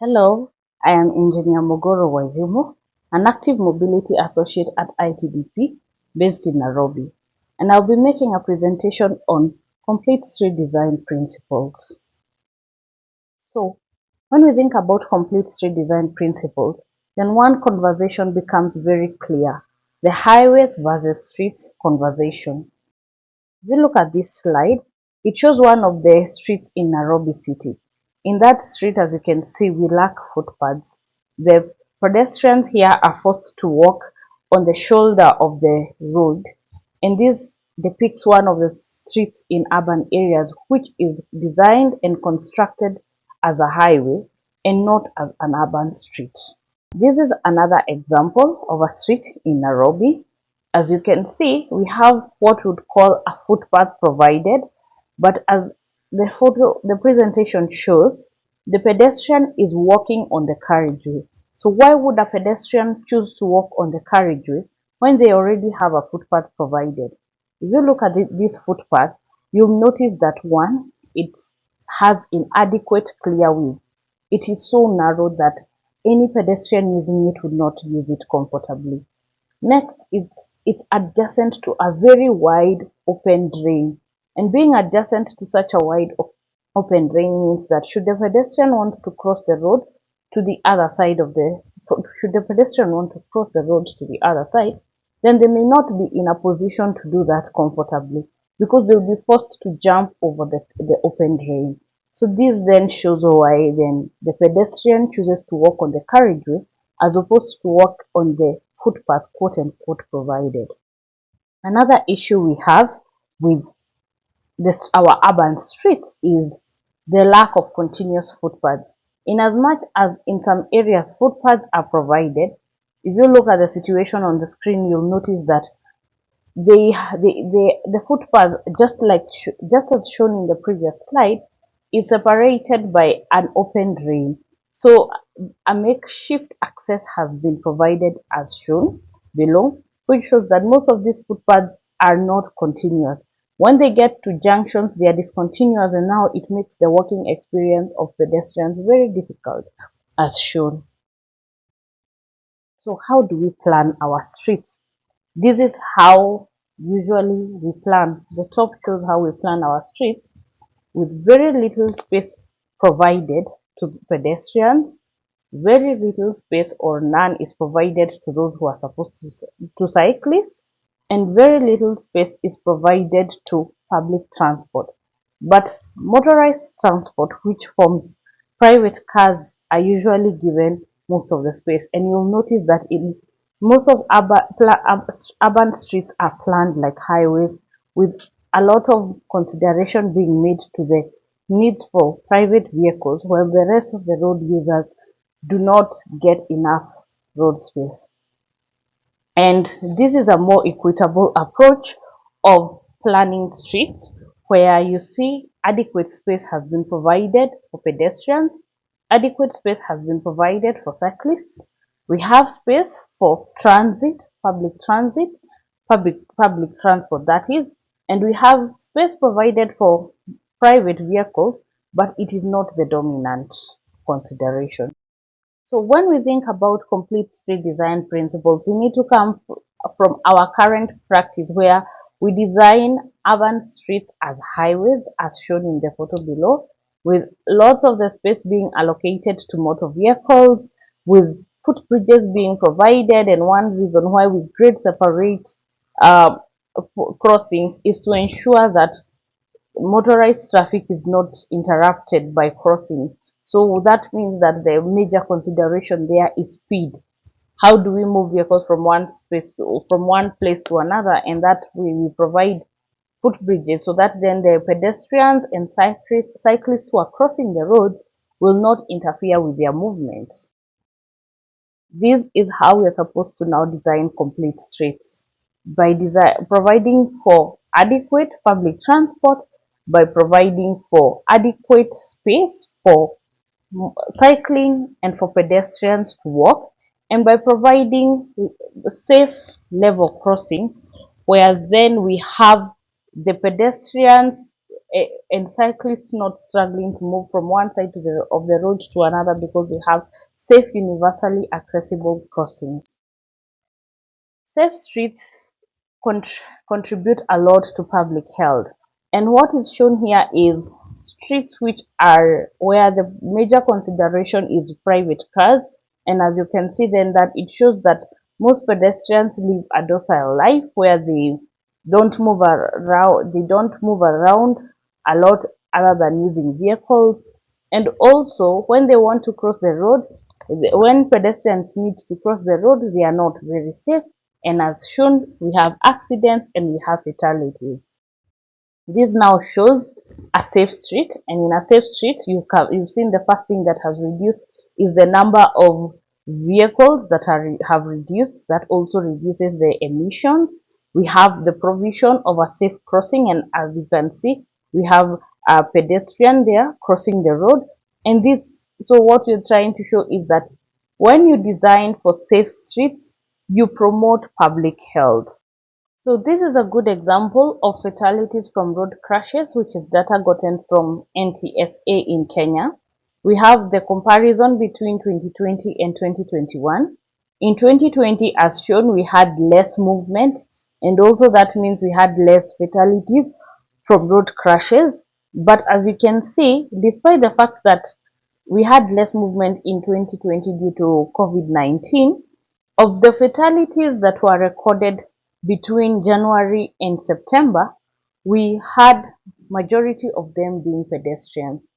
Hello, I am Engineer Mogoro Wairimu, an active mobility associate at ITDP based in Nairobi, and I'll be making a presentation on complete street design principles. So, when we think about complete street design principles, then one conversation becomes very clear: the highways versus streets conversation. If you look at this slide, it shows one of the streets in Nairobi City. In that street, as you can see, we lack footpaths. The pedestrians here are forced to walk on the shoulder of the road, and this depicts one of the streets in urban areas which is designed and constructed as a highway and not as an urban street. This is another example of a street in Nairobi. As you can see, we have what we would call a footpath provided, but as the presentation shows, the pedestrian is walking on the carriageway. So why would a pedestrian choose to walk on the carriageway when they already have a footpath provided? If you look at this footpath, you'll notice that one, it has inadequate clear width. It is so narrow that any pedestrian using it would not use it comfortably. Next, it's adjacent to a very wide open drain. And being adjacent to such a wide open drain means that should the pedestrian want to cross the road to the other side of the, should the pedestrian want to cross the road to the other side, then they may not be in a position to do that comfortably because they'll be forced to jump over the open drain. So this then shows why then the pedestrian chooses to walk on the carriageway as opposed to walk on the footpath quote unquote provided. Another issue we have with our urban streets is the lack of continuous footpaths. In as much as in some areas footpaths are provided, if you look at the situation on the screen, you'll notice that the footpath, just as shown in the previous slide, is separated by an open drain. So a makeshift access has been provided as shown below, which shows that most of these footpaths are not continuous. When they get to junctions, they are discontinuous, and now it makes the walking experience of pedestrians very difficult, as shown. So how do we plan our streets? This is how usually we plan. The top shows how we plan our streets with very little space provided to pedestrians. Very little space or none is provided to those who are supposed to cyclists, and very little space is provided to public transport. But motorized transport, which forms private cars, are usually given most of the space. And you'll notice that in most of urban streets are planned like highways, with a lot of consideration being made to the needs for private vehicles, while the rest of the road users do not get enough road space. And this is a more equitable approach of planning streets, where you see adequate space has been provided for pedestrians, adequate space has been provided for cyclists, we have space for transit, public transport that is, and we have space provided for private vehicles, but it is not the dominant consideration. So when we think about complete street design principles, we need to come from our current practice where we design urban streets as highways as shown in the photo below, with lots of the space being allocated to motor vehicles, with footbridges being provided. And one reason why we grade separate uh, crossings is to ensure that motorized traffic is not interrupted by crossings. So that means that the major consideration there is speed. How do we move vehicles from from one place to another? And that we provide footbridges so that then the pedestrians and cyclists who are crossing the roads will not interfere with their movements. This is how we are supposed to now design complete streets, by providing for adequate public transport, by providing for adequate space for cycling and for pedestrians to walk, and by providing safe level crossings, where then we have the pedestrians and cyclists not struggling to move from one side of the road to another because we have safe, universally accessible crossings. Safe streets contribute a lot to public health. And what is shown here is streets which are where the major consideration is private cars. And as you can see then that it shows that most pedestrians live a docile life where they don't move around a lot other than using vehicles. And also when they want to cross the road, when pedestrians need to cross the road, they are not very safe, and as shown, we have accidents and we have fatalities. This now shows a safe street, and in a safe street, you've seen the first thing that has reduced is the number of vehicles that have reduced. That also reduces the emissions. We have the provision of a safe crossing, and as you can see, we have a pedestrian there crossing the road. And this, so what we're trying to show is that when you design for safe streets, you promote public health. So this is a good example of fatalities from road crashes, which is data gotten from NTSA in Kenya. We have the comparison between 2020 and 2021. In 2020, as shown, we had less movement, and also that means we had less fatalities from road crashes. But as you can see, despite the fact that we had less movement in 2020 due to COVID-19, of the fatalities that were recorded between January and September, we had majority of them being pedestrians.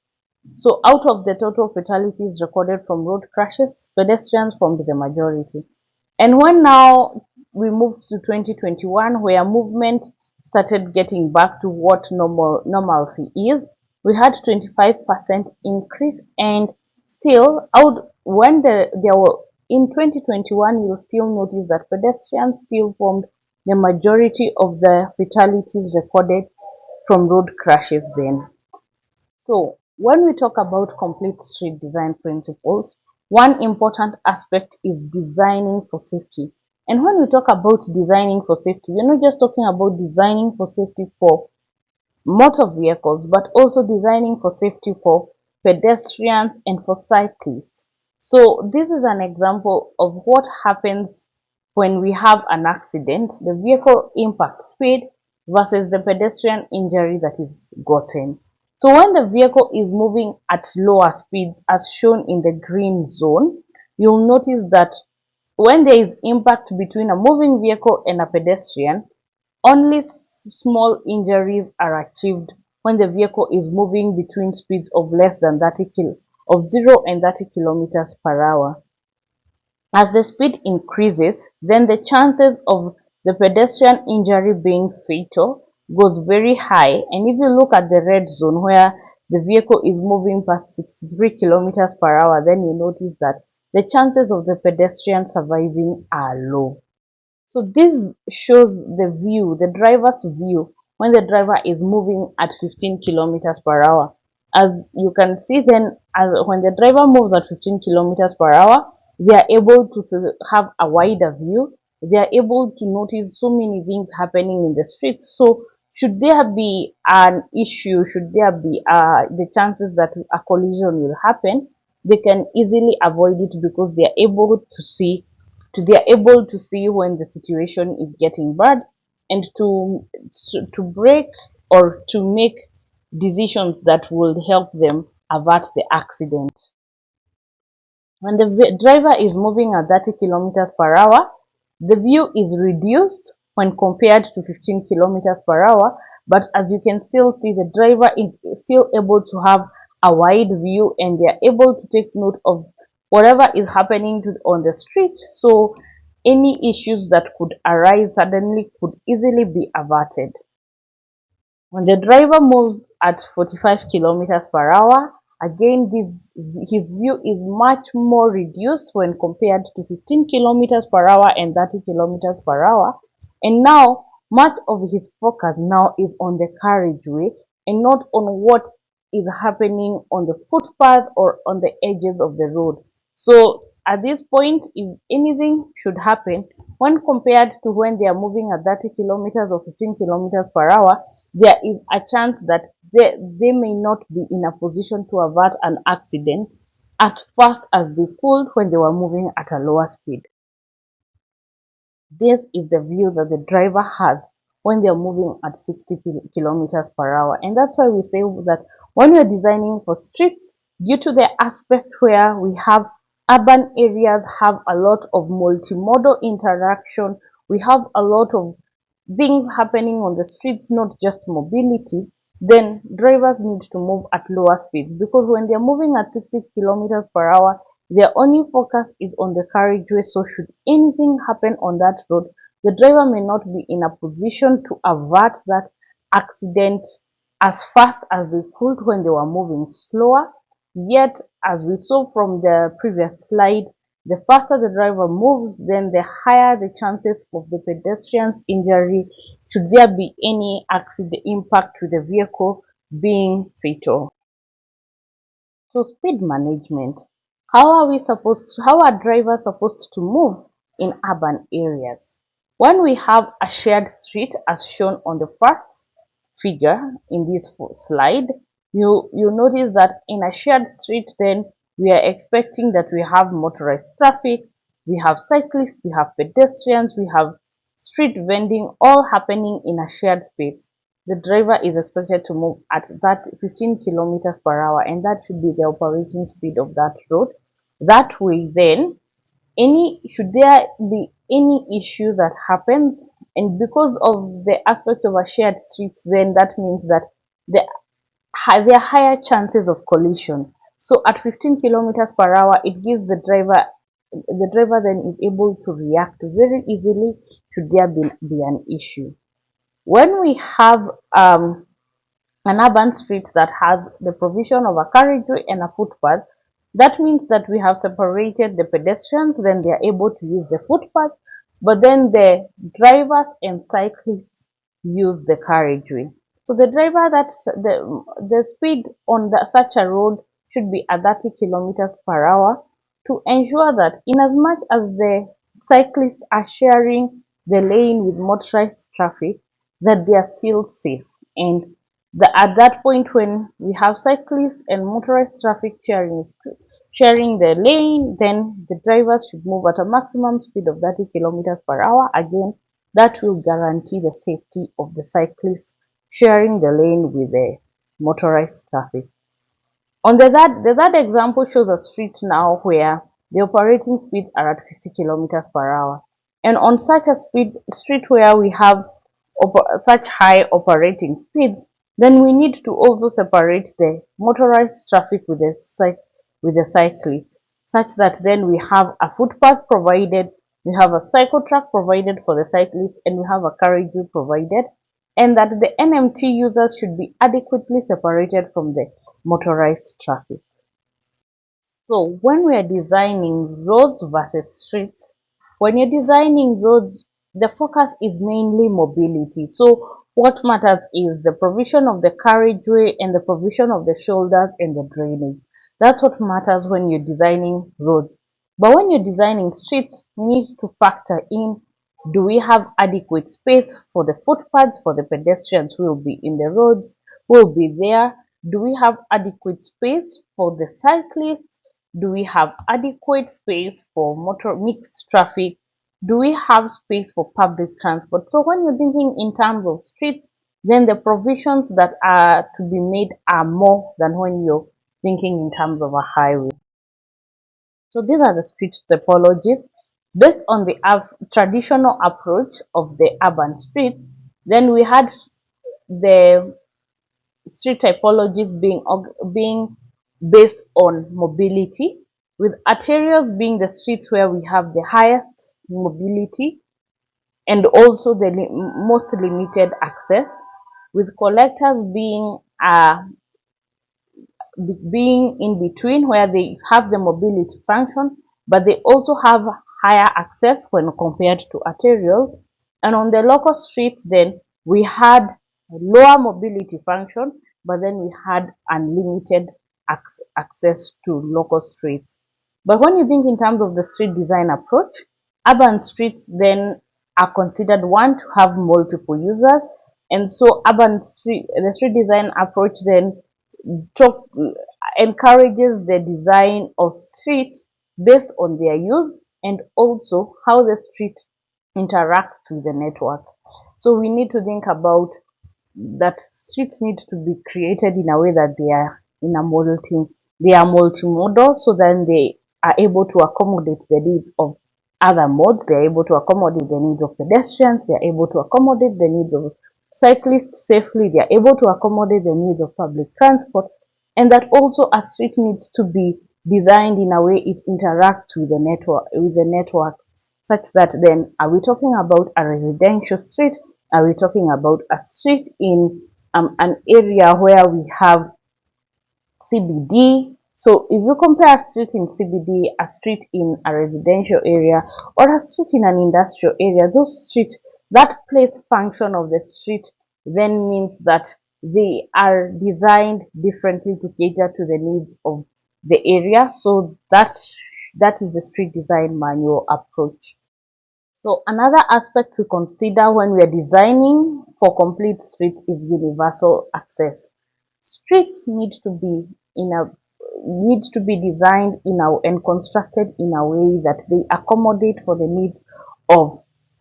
So out of the total fatalities recorded from road crashes, pedestrians formed the majority. And when now we moved to 2021, where movement started getting back to what normalcy is, we had 25% increase, and still out when there were in 2021, you'll still notice that pedestrians still formed the majority of the fatalities recorded from road crashes then. So when we talk about complete street design principles, one important aspect is designing for safety. And when we talk about designing for safety, we're not just talking about designing for safety for motor vehicles, but also designing for safety for pedestrians and for cyclists. So this is an example of what happens when we have an accident, the vehicle impact speed versus the pedestrian injury that is gotten. So when the vehicle is moving at lower speeds as shown in the green zone, you'll notice that when there is impact between a moving vehicle and a pedestrian, only small injuries are achieved when the vehicle is moving between speeds of less than 0 and 30 kilometers per hour. As the speed increases, then the chances of the pedestrian injury being fatal goes very high. And if you look at the red zone where the vehicle is moving past 63 kilometers per hour, then you notice that the chances of the pedestrian surviving are low. So this shows the driver's view when the driver is moving at 15 kilometers per hour. As you can see then, when the driver moves at 15 kilometers per hour, they are able to have a wider view. They are able to notice so many things happening in the streets. So should there be an issue, should there be the chances that a collision will happen, they can easily avoid it because they are able to see when the situation is getting bad, and to break or to make decisions that will help them avert the accident. When the driver is moving at 30 kilometers per hour, the view is reduced when compared to 15 kilometers per hour, but as you can still see, the driver is still able to have a wide view, and they are able to take note of whatever is happening on the street. So any issues that could arise suddenly could easily be averted. When the driver moves at 45 kilometers per hour, again his view is much more reduced when compared to 15 kilometers per hour and 30 kilometers per hour. And now much of his focus now is on the carriageway and not on what is happening on the footpath or on the edges of the road. So at this point, if anything should happen, when compared to when they are moving at 30 kilometers or 15 kilometers per hour, there is a chance that they may not be in a position to avert an accident as fast as they could when they were moving at a lower speed. This is the view that the driver has when they are moving at 60 kilometers per hour. And that's why we say that when we are designing for streets, due to the aspect where we have urban areas have a lot of multimodal interaction, we have a lot of things happening on the streets, not just mobility, then drivers need to move at lower speeds, because when they're moving at 60 kilometers per hour, their only focus is on the carriageway. So should anything happen on that road, the driver may not be in a position to avert that accident as fast as they could when they were moving slower. Yet, as we saw from the previous slide, the faster the driver moves, then the higher the chances of the pedestrian's injury should there be any accident impact with the vehicle being fatal. So speed management. How are drivers supposed to move in urban areas? When we have a shared street as shown on the first figure in this slide, you notice that in a shared street, then we are expecting that we have motorized traffic, we have cyclists, we have pedestrians, we have street vending, all happening in a shared space. The driver is expected to move at that 15 kilometers per hour, and that should be the operating speed of that road. That way, then, should there be any issue that happens, and because of the aspects of a shared street, then that means that there are higher chances of collision. So at 15 kilometers per hour, it gives the driver then is able to react very easily should there be an issue. When we have an urban street that has the provision of a carriageway and a footpath, that means that we have separated the pedestrians, then they are able to use the footpath, but then the drivers and cyclists use the carriageway. So the driver the speed on such a road should be at 30 kilometers per hour to ensure that in as much as the cyclists are sharing the lane with motorized traffic, that they are still safe. And at that point, when we have cyclists and motorized traffic sharing the lane, then the drivers should move at a maximum speed of 30 kilometers per hour. Again, that will guarantee the safety of the cyclists sharing the lane with the motorized traffic. On the third example shows a street now where the operating speeds are at 50 kilometers per hour. And on such a street where we have such high operating speeds, then we need to also separate the motorized traffic with the cyclists, such that then we have a footpath provided, we have a cycle track provided for the cyclist, and we have a carriageway provided, and that the NMT users should be adequately separated from the motorized traffic. So when we are designing roads versus streets, when you're designing roads, the focus is mainly mobility. So what matters is the provision of the carriageway and the provision of the shoulders and the drainage. That's what matters when you're designing roads. But when you're designing streets, you need to factor in, do we have adequate space for the footpaths, for the pedestrians who will be in the roads, who will be there? Do we have adequate space for the cyclists? Do we have adequate space for motor mixed traffic? Do we have space for public transport? So when you're thinking in terms of streets, then the provisions that are to be made are more than when you're thinking in terms of a highway. So these are the street topologies. Based on the traditional approach of the urban streets, then we had the street typologies being based on mobility, with arterials being the streets where we have the highest mobility and also the most limited access, with collectors being in between, where they have the mobility function, but they also have higher access when compared to arterial. And on the local streets, then we had lower mobility function, but then we had unlimited access to local streets. But when you think in terms of the street design approach, urban streets then are considered one to have multiple users, and so the street design approach then talk, encourages the design of streets based on their use and also how the street interacts with the network. So we need to think about that streets need to be created in a way that they are multimodal, so then they are able to accommodate the needs of other modes. They are able to accommodate the needs of pedestrians. They are able to accommodate the needs of cyclists safely. They are able to accommodate the needs of public transport, and that also a street needs to be designed in a way it interacts with the network, such that then are we talking about a residential street? Are we talking about a street in an area where we have CBD? So if you compare a street in CBD, a street in a residential area, or a street in an industrial area, those streets, that place function of the street then means that they are designed differently to cater to the needs of the area. So that is the street design manual approach. So another aspect we consider when we are designing for complete streets is universal access. Streets need to be designed and constructed in a way that they accommodate for the needs of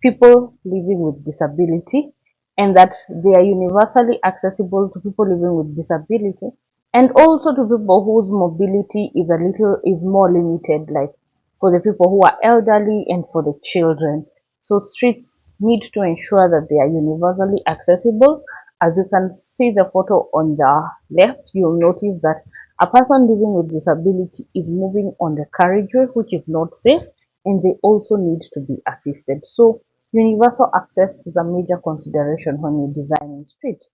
people living with disability, and that they are universally accessible to people living with disability, and also to people whose mobility is more limited, like for the people who are elderly and for the children. So streets need to ensure that they are universally accessible. As you can see the photo on the left, you'll notice that a person living with disability is moving on the carriageway, which is not safe, and they also need to be assisted. So universal access is a major consideration when you're designing streets.